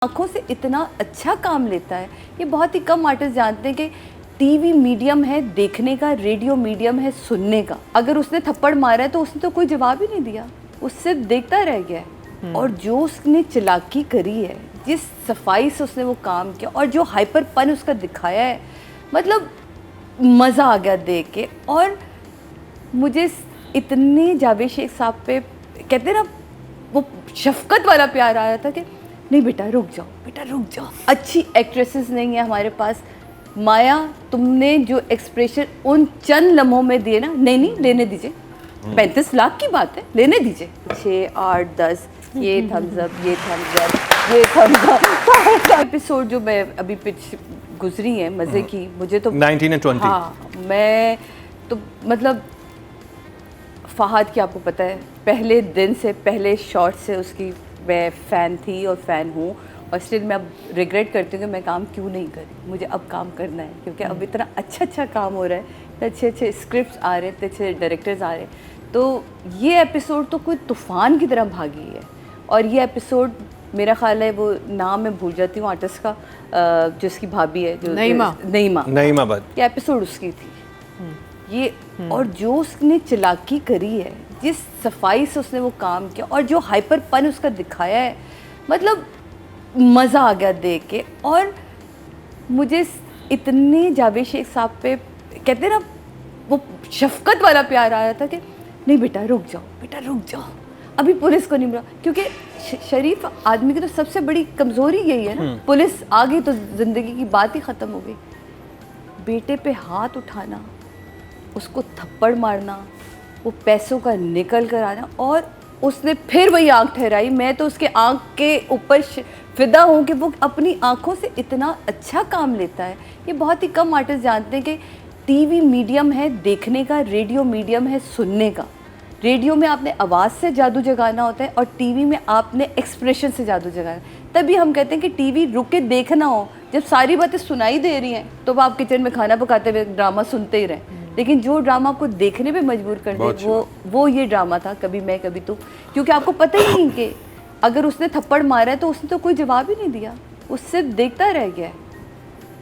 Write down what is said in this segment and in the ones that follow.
आँखों से इतना अच्छा काम लेता है, ये बहुत ही कम आर्टिस्ट जानते हैं कि टीवी मीडियम है देखने का, रेडियो मीडियम है सुनने का। अगर उसने थप्पड़ मारा है तो उसने तो कोई जवाब ही नहीं दिया, उससे देखता रह गया है। और जो उसने चालाकी करी है, जिस सफाई से उसने वो काम किया और जो हाइपरपन उसका दिखाया है, मतलब मज़ा आ गया देख के। और मुझे इतने जावेद शेख साहब पे कहते हैं ना वो शफकत वाला प्यार आया था कि नहीं बेटा रुक जाओ, बेटा रुक जाओ। अच्छी एक्ट्रेसेस नहीं है हमारे पास। माया, तुमने जो एक्सप्रेशन उन चंद लम्हों में दिए ना, नहीं लेने दीजिए, 35 लाख की बात है, लेने दीजिए। 6, 8, 10 ये थम्स अप, ये थम्स अप, ये थम्स अप। एपिसोड जो मैं अभी पिच गुजरी है मज़े की, मुझे तो 19 and 20। हाँ, मैं तो मतलब फहद की आपको पता है, पहले दिन से, पहले शॉट से उसकी मैं फ़ैन थी और फ़ैन हूँ। और स्टिल मैं अब रिग्रेट करती हूँ कि मैं काम क्यों नहीं करी। मुझे अब काम करना है क्योंकि अब इतना अच्छा काम हो रहा है, इतने अच्छे स्क्रिप्ट्स आ रहे हैं, इतने अच्छे डायरेक्टर्स आ रहे हैं। तो ये एपिसोड तो कोई तूफ़ान की तरह भागी है। और ये एपिसोड मेरा ख्याल है, वो नाम मैं भूल जाती हूँ आर्टिस्ट का, जिसकी भाभी है जो नईमा बट ये एपिसोड उसकी थी ये। और जो उसने चालाकी करी है, जिस सफाई से उसने वो काम किया और जो हाइपरपन उसका दिखाया है, मतलब मज़ा आ गया देख के। और मुझे इतने जावेद शेख साहब पे कहते हैं ना वो शफकत वाला प्यार आया था कि नहीं बेटा रुक जाओ, बेटा रुक जाओ, अभी पुलिस को नहीं बुला। क्योंकि शरीफ आदमी की तो सबसे बड़ी कमज़ोरी यही है ना, पुलिस आ गई तो ज़िंदगी की बात ही ख़त्म हो गई। बेटे पे हाथ उठाना, उसको थप्पड़ मारना, वो पैसों का निकल कर आना, और उसने फिर वही आंख ठहराई। मैं तो उसके आंख के ऊपर फिदा हूँ कि वो अपनी आंखों से इतना अच्छा काम लेता है। ये बहुत ही कम आर्टिस्ट जानते हैं कि टीवी मीडियम है देखने का, रेडियो मीडियम है सुनने का। रेडियो में आपने आवाज़ से जादू जगाना होता है और टीवी में आपने एक्सप्रेशन से जादू जगाना। तभी हम कहते हैं कि टीवी रुक के देखना हो, जब सारी बातें सुनाई दे रही हैं तो आप किचन में खाना पकाते हुए ड्रामा सुनते ही रहें। लेकिन जो ड्रामा आपको देखने पे मजबूर कर दे, वो ये ड्रामा था, कभी मैं कभी तू। क्योंकि आपको पता ही नहीं कि अगर उसने थप्पड़ मारा है तो उसने तो कोई जवाब ही नहीं दिया, उससे देखता रह गया है।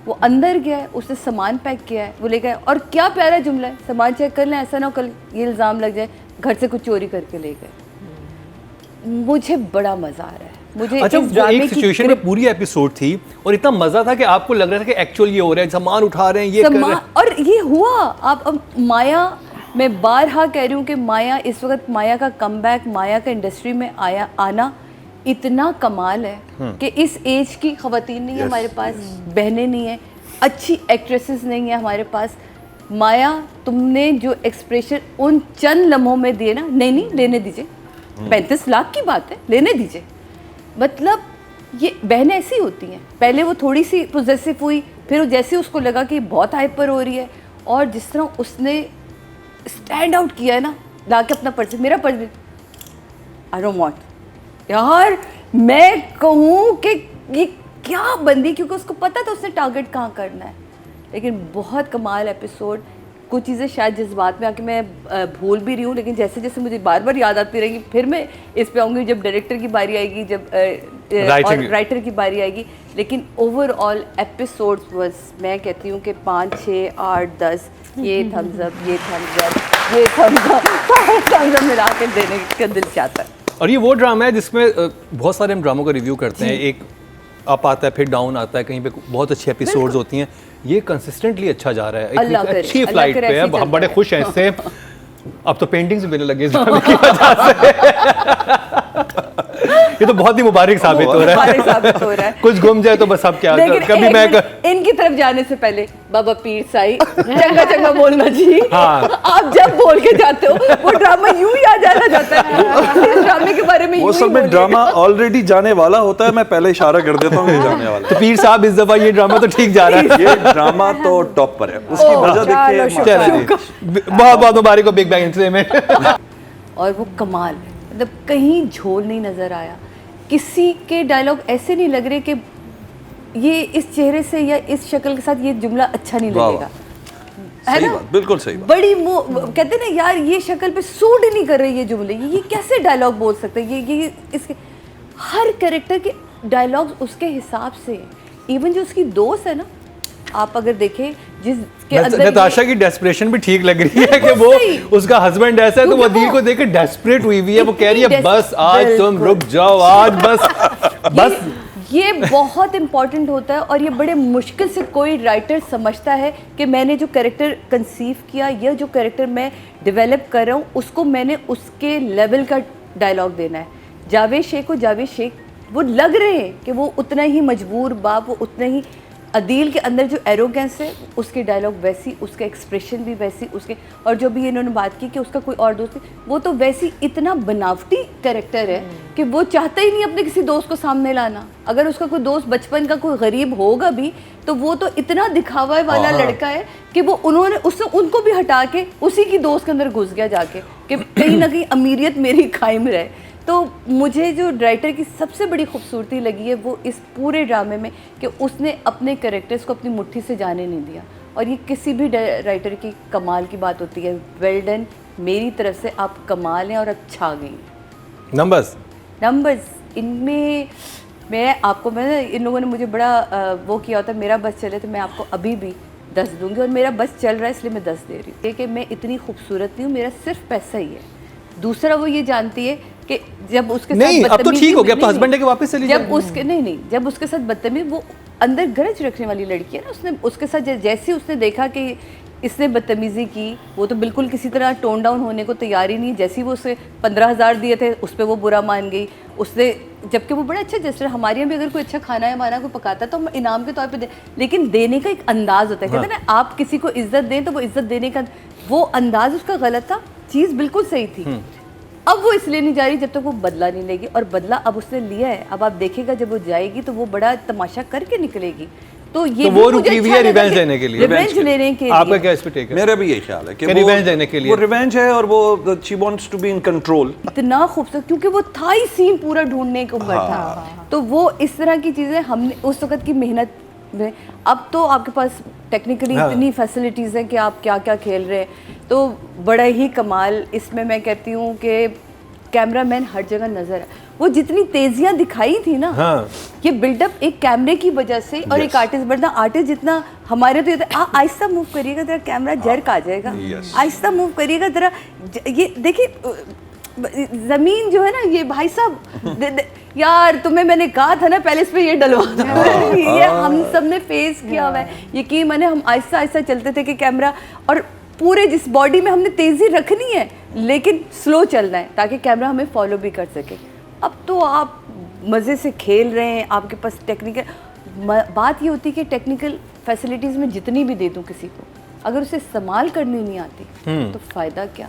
वो अंदर गया है, उसने सामान पैक किया है, वो ले गया। और क्या प्यारा जुमला है, सामान चेक कर लें, ऐसा ना हो कल ये इल्ज़ाम लग जाए घर से कुछ चोरी करके ले गए। मुझे बड़ा मज़ा आ रहा है। मुझे अच्छा, वो एक सिचुएशन में पूरी एपिसोड थी और इतना मजा था कि आपको लग रहा था कि एक्चुअल ये हो रहा है, सामान उठा रहे हैं, ये कर रहे हैं। और ये हुआ। आप अब माया, मैं बारहा कह रही हूँ कि माया इस वक्त, माया का कमबैक, माया का इंडस्ट्री में आना इतना कमाल है कि इस एज की ख़वातीन नहीं है हमारे पास, बहनें नहीं है, अच्छी एक्ट्रेसेस नहीं है हमारे पास। माया, तुमने जो एक्सप्रेशन उन चंद लम्हों में दिए ना, नहीं लेने दीजिए, 35 लाख की बात है, लेने दीजिए। मतलब ये बहनें ऐसी होती हैं, पहले वो थोड़ी सी पोजेसिव हुई, फिर जैसे उसको लगा कि बहुत हाइपर हो रही है, और जिस तरह उसने स्टैंड आउट किया है ना, ला के अपना पर्स, मेरा पर्स, आई डोंट वांट यार, मैं कहूँ कि ये क्या बंदी, क्योंकि उसको पता था उसने टारगेट कहाँ करना है। लेकिन बहुत कमाल एपिसोड। कुछ चीज़ें शायद जज्बात में आके मैं भूल भी रही हूँ, लेकिन जैसे जैसे मुझे बार बार याद आती रहेगी, फिर मैं इस पे आऊँगी जब डायरेक्टर की बारी आएगी, जब और राइटर की बारी आएगी। लेकिन ओवरऑल एपिसोड्स बस मैं कहती हूँ कि 5, 6, 8, 10 ये थम्स अप, ये थम्स अप, ये थम्स अप मिला के देने का दिल चाहता है। और ये वो ड्रामा है जिसमें बहुत सारे हम ड्रामों का रिव्यू करते हैं, एक अप आता है फिर डाउन आता है, कहीं पे बहुत अच्छी एपिसोड्स होती हैं। ये कंसिस्टेंटली अच्छा जा रहा है, एक अच्छी फ्लाइट पे है, हम बड़े खुश हैं इससे। अब तो पेंटिंग्स मिलने लगे इस ड्रामे की वजह से। ये तो बहुत ही मुबारक साबित हो रहा है। कुछ गुम जाए तो बस अब क्या, कभी मैं इनकी तरफ जाने से पहले बाबा पीर साई चंगा चंगा बोलना जी। हाँ। आप जब बोल के जाते हो वो ड्रामा यूं ही आ जाना जाता है। इस ड्रामे के बारे में वो सब में ड्रामा ऑलरेडी जाने वाला होता है, मैं पहले इशारा कर देता हूँ जाने वाला। तो पीर साहब इस दफा ये ड्रामा तो ठीक जा रहा है। ये ड्रामा तो टॉप पर है, उसकी वजह देखिए। बहुत बहुत मुबारक हो बिग बैंग में। और वो कमाल है, मतलब कहीं झोल नहीं नजर आया, किसी के डायलॉग ऐसे नहीं लग रहे कि ये इस चेहरे से या इस शक्ल के साथ ये जुमला अच्छा नहीं लगेगा, है ना? बिल्कुल सही बात। बड़ी कहते हैं ना यार, ये शक्ल पे सूट नहीं कर रही ये जुमले, ये कैसे डायलॉग बोल सकते हैं, ये इसके हर कैरेक्टर के डायलॉग्स उसके हिसाब से, इवन जो उसकी दोस्त है ना, आप अगर देखें जिसके अंदर नताशा की डेस्परेशन भी ठीक लग रही है कि वो उसका हस्बैंड ऐसा है तो वो अदील को देख के डेस्परेट हुई हुई है, वो कह रही है बस आज तुम रुक जाओ, आज बस ये बहुत इम्पॉर्टेंट होता है और ये बड़े मुश्किल से कोई राइटर समझता है कि मैंने जो कैरेक्टर कंसीव किया या जो कैरेक्टर मैं डेवलप कर रहा हूँ उसको मैंने उसके लेवल का डायलॉग देना है। जावेद शेख को जावेद शेख वो लग रहे हैं कि वो उतना ही मजबूर बाप, वो उतना ही अदील के अंदर जो एरोगेंस है उसके डायलॉग वैसी, उसका एक्सप्रेशन भी वैसी, उसके और जो भी इन्होंने बात की कि उसका कोई और दोस्त है वो तो वैसी इतना बनावटी कैरेक्टर है कि वो चाहता ही नहीं अपने किसी दोस्त को सामने लाना। अगर उसका कोई दोस्त बचपन का कोई गरीब होगा भी तो वो तो इतना दिखावा वाला लड़का है कि वो उन्होंने उससे उनको भी हटा के उसी की दोस्त के अंदर घुस गया जाके कि कहीं ना कहीं अमीरियत मेरी कायम रहे। तो मुझे जो राइटर की सबसे बड़ी खूबसूरती लगी है वो इस पूरे ड्रामे में कि उसने अपने कैरेक्टर्स को अपनी मुट्ठी से जाने नहीं दिया, और ये किसी भी राइटर की कमाल की बात होती है। वेल डन, मेरी तरफ से आप कमाल हैं और अच्छा गई। नंबर्स इनमें मैं इन लोगों ने मुझे बड़ा वो किया होता है, मेरा बस चले तो मैं आपको अभी भी 10 दूंगी और मेरा बस चल रहा है इसलिए मैं 10 दे रही हूँ कि मैं इतनी खूबसूरत नहीं हूँ, मेरा सिर्फ पैसा ही है। दूसरा वो ये जानती है कि जब उसके नहीं, साथ अब तो ठीक हो गया, अब तो हस्बैंड है कि वापस चली जब उसके नहीं जब उसके साथ बदतमीज, वो अंदर गरज रखने वाली लड़की है ना, उसने उसके साथ जैसे उसने देखा कि इसने बदतमीज़ी की, वो तो बिल्कुल किसी तरह टोन डाउन होने को तैयार ही नहीं। जैसे ही वो उसे 15,000 दिए थे उस पर वो बुरा मान गई उसने, जबकि वो बड़ा अच्छा जैसे हमारे यहाँ भी अगर कोई अच्छा खाना या माना कोई पकाता है तो हम इनाम के तौर पे दे, लेकिन देने का एक अंदाज़ होता है। कहते हैं ना आप किसी को इज्जत दें तो वो इज्जत देने का वो अंदाज़ उसका गलत था, चीज़ बिल्कुल सही थी। अब वो इसलिए नहीं जा रही जब तक वो बदला नहीं लेगी, और बदला अब उसने लिया है। अब आप देखिएगा जब वो जाएगी तो वो बड़ा तमाशा करके निकलेगी। तो ये तो वो रुकी हुई है रिवेंज लेने के लिए, रिवेंज लेने के लिए। आपका क्या इस पे टेक है? मेरा भी यही ख्याल है कि रिवेंज लेने के लिए वो रिवेंज है और वो she wants to be in control. इतना खूबसूरत, क्योंकि वो था ही सीन पूरा ढूंढने को था। तो वो इस तरह की चीज़ें हमने उस वक्त की मेहनत में, अब तो आपके पास टेक्निकली इतनी फैसिलिटीज़ हैं कि आप क्या क्या खेल रहे हैं, तो बड़ा ही कमाल। इसमें मैं कहती हूँ कि कैमरामैन हर जगह नजर है। वो जितनी तेजियां दिखाई थी ना, ये बिल्डअप एक कैमरे की वजह से और एक आर्टिस्ट, वरना आर्टिस्ट जितना हमारे तो ये आहिस्ता मूव करिएगा जरा कैमरा जर्क आ जाएगा, आहिस्ता मूव करिएगा जरा, ये देखिए जमीन जो है ना, ये भाई साहब यार तुम्हें मैंने कहा था ना पहले इस पे ये डलवा दो। ये हम सब ने फेस किया हुआ है, यकीन माने हम आहिस्ता आहिस्ता चलते थे कि कैमरा, और पूरे जिस बॉडी में हमने तेज़ी रखनी है लेकिन स्लो चलना है ताकि कैमरा हमें फॉलो भी कर सके। अब तो आप मज़े से खेल रहे हैं, आपके पास टेक्निकल बात ये होती है कि टेक्निकल फैसिलिटीज़ में जितनी भी दे दूँ किसी को, अगर उसे इस्तेमाल करनी नहीं आती तो फ़ायदा क्या।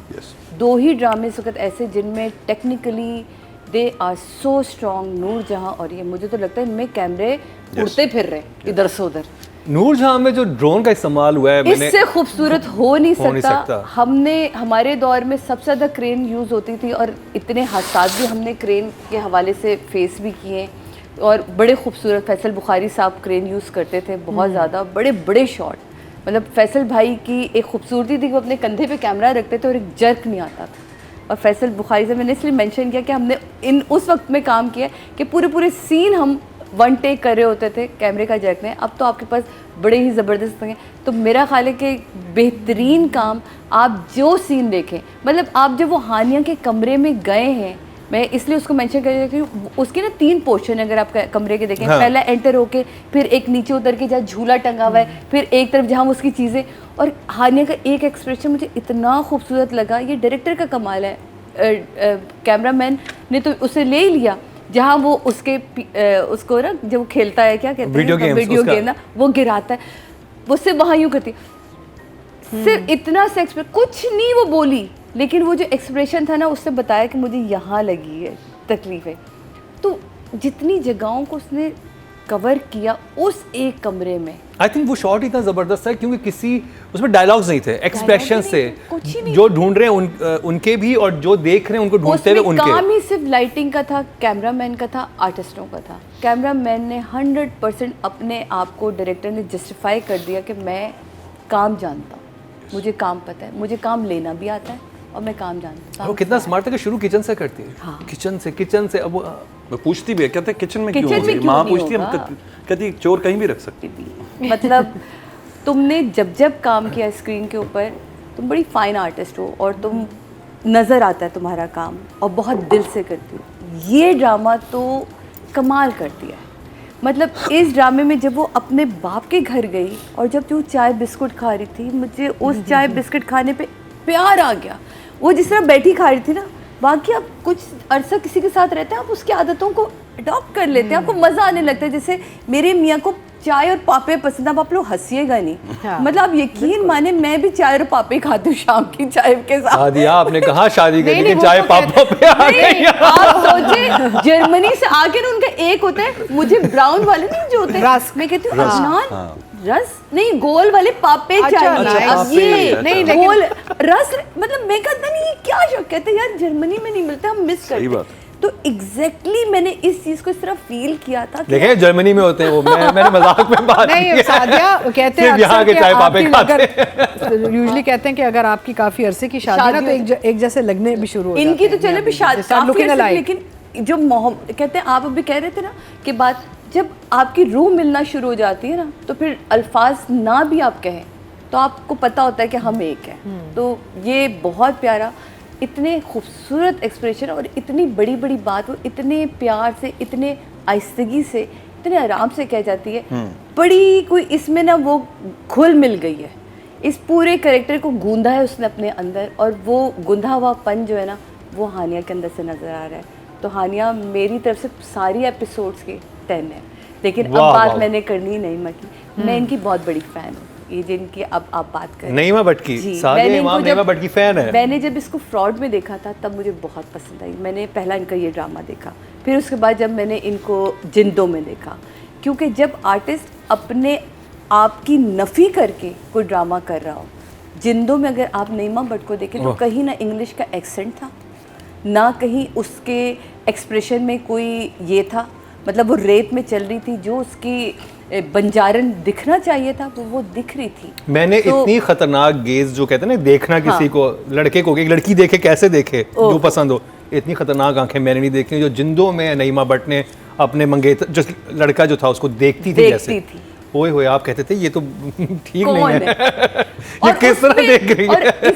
2 ही ड्रामे इस वक्त ऐसे जिनमें technically they are so strong, Noorjahan और ये, मुझे तो लगता है इनमें कैमरे उड़ते फिर रहे इधर से उधर। नूरजहां में जो ड्रोन का इस्तेमाल हुआ है, इससे खूबसूरत हो नहीं सकता। हमने हमारे दौर में सबसे ज़्यादा क्रेन यूज़ होती थी और इतने हादसात भी हमने क्रेन के हवाले से फेस भी किए, और बड़े खूबसूरत फैसल बुखारी साहब क्रेन यूज़ करते थे बहुत ज़्यादा, बड़े बड़े शॉट। मतलब फैसल भाई की एक खूबसूरती थी कि वो अपने कंधे पे कैमरा रखते थे और एक जर्क नहीं आता था। और फैसल बुखारी से मैंने इसलिए मेंशन किया कि हमने उस वक्त में काम किया कि पूरे सीन हम 1 टेक कर रहे होते थे कैमरे का जर्क ने। अब तो आपके पास बड़े ही ज़बरदस्त हैं। तो मेरा ख्याल है कि बेहतरीन काम, आप जो सीन देखें, मतलब आप जब वो हानिया के कमरे में गए हैं, मैं इसलिए उसको मेंशन कर रही हूँ, उसके ना 3 पोर्शन अगर आप कमरे के देखें, पहला एंटर होके, फिर एक नीचे उतर के जहाँ झूला टंगा हुआ है, फिर एक तरफ जहाँ उसकी चीज़ें, और हानिया का एक एक्सप्रेशन मुझे इतना खूबसूरत लगा। ये डायरेक्टर का कमाल है। कैमरामैन ने तो उसे ले ही लिया जहाँ वो उसको ना जब वो खेलता है, क्या कहते हैं, वीडियो गेम ना, वो गिराता है, वो सिर्फ वहाँ यूँ करती है, सिर्फ इतना से एक्सप्रेस, कुछ नहीं वो बोली, लेकिन वो जो एक्सप्रेशन था ना उससे बताया कि मुझे यहाँ लगी है तकलीफ़ें। तो जितनी जगहों को उसने कवर किया उस एक कमरे में, आई थिंक वो शॉट इतना ज़बरदस्त है क्योंकि किसी उसमें डायलॉग्स नहीं थे, एक्सप्रेशन से जो ढूंढ रहे हैं उनके भी, और जो देख रहे हैं उनको ढूंढते हुए उनके। काम ही सिर्फ लाइटिंग का था, कैमरामैन का था, आर्टिस्टों का था। कैमरामैन ने 100% अपने आप को, डायरेक्टर ने जस्टिफाई कर दिया कि मैं काम जानता हूँ, मुझे काम पता है, मुझे काम लेना भी आता है, और मैं काम जानती हूँ। वो कितना स्मार्ट है कि शुरू किचन से करती है। हाँ। किचन से अब वो मैं पूछती भी है, कहते हैं किचन में क्यों किचन में होगी? क्यों माँ नहीं पूछती है, होगा? कहती है, चोर कहीं भी रख सकती है। मतलब तुमने जब जब काम किया स्क्रीन के ऊपर, तुम बड़ी फाइन आर्टिस्ट हो और तुम नज़र आता है तुम्हारा काम और बहुत दिल से करती हो। ये ड्रामा तो कमाल कर दिया है। मतलब इस ड्रामे में जब वो अपने बाप के घर गई और जब वो चाय बिस्कुट खा रही थी, मुझे उस चाय बिस्कुट खाने पे प्यार आ गया। वो जिस तरह बैठी खा रही थी ना, बाकी आप कुछ अरसा किसी के साथ रहते हैं, आप उसकी आदतों को अडॉप्ट कर लेते हैं, आपको मज़ा आने लगता है। जैसे मेरे मियाँ को चाय और पापे पसंद, अब आप लोग हंसिएगा नहीं। हाँ। मतलब आप यकीन माने, मैं भी चाय और पापे खाती हूँ शाम की चाय के साथ। शादिया आपने कहा शादी नहीं, करने नहीं, के वो चाय तो पापा पे आ गई। नहीं, आप सोचे जर्मनी से आके ना, उनका एक होता है, मुझे ब्राउन वाले नहीं जो होते हैं, रस्क। मैं कहती हूँ रस्क, अदनान, हाँ। रस नहीं, गोल वाले पापे अच्छा, चाहिए। nice। अब पापे, ये अच्छा। नहीं, लेकिन- गोल रस, मतलब मैं कहता नहीं, ये क्या शौक, कहते यार जर्मनी में नहीं मिलता, हम मिस सही करते। बात है। तो एग्जैक्टली मैंने इस चीज को इस तरह फील किया था कि देखें जर्मनी में होते हैं वो, मैंने मजाक में बात की नहीं है। सादिया कहते हैं सिर्फ यहाँ के चाय पापे खाते यूजुअली कहते हैं कि अगर आपकी काफी अरसे की शादी ना, तो एक जैसे लगने भी शुरू हो जाते इनकी तो हैं चले भी शादी Start काफी looking ऐसे, alike। लेकिन जो कहते हैं, आप अभी कह रहे थे ना कि बात जब आपकी रूह मिलना शुरू हो जाती है ना, तो फिर अल्फाज ना भी आप कहें तो आपको पता होता है कि हम एक हैं। तो ये बहुत प्यारा, इतने खूबसूरत एक्सप्रेशन और इतनी बड़ी बड़ी बात वो इतने प्यार से, इतने आहिस्तगी से, इतने आराम से कह जाती है। बड़ी कोई इसमें ना वो घुल मिल गई है, इस पूरे कैरेक्टर को गूंदा है उसने अपने अंदर, और वो गूंधा हुआ पन जो है ना, वो हानिया के अंदर से नज़र आ रहा है। तो हानिया मेरी तरफ से सारी एपिसोड्स के 10 है, लेकिन अब वाह, बात वाह। मैंने करनी नहीं की। मैं इनकी बहुत बड़ी फ़ैन हूँ, ये जिनकी अब आप बात कर रहे हैं। नईमा भट्ट जी, की सादिया मैंने इमाम इनको नईमा जब- भट्ट की फैन है। मैंने जब इसको फ्रॉड में देखा था तब मुझे बहुत पसंद आई। मैंने पहला इनका ये ड्रामा देखा, फिर उसके बाद जब मैंने इनको जिंदों में देखा, क्योंकि जब आर्टिस्ट अपने आप की नफ़ी करके कोई ड्रामा कर रहा हो, जिंदों में अगर आप नईमा भट्ट को देखें तो ओह। कहीं ना इंग्लिश का एक्सेंट था, ना कहीं उसके एक्सप्रेशन में कोई ये था, मतलब वो रेत में चल रही थी, जो उसकी बंजारन दिखना चाहिए था वो दिख रही थी। मैंने तो- इतनी खतरनाक गेज जो कहते हैं ना, देखना किसी हाँ। को, लड़के को, एक लड़की देखे कैसे देखे जो पसंद हो, इतनी खतरनाक आंखें मैंने नहीं देखी जो जिंदों में नईमा भट्ट ने अपने मंगेतर जो लड़का जो था उसको देखती थी जैसे। थी। ओए होए, आप कहते थे ये तो ठीक कौन नहीं है। है? ये और किस तरह उसमें- देख रही और है?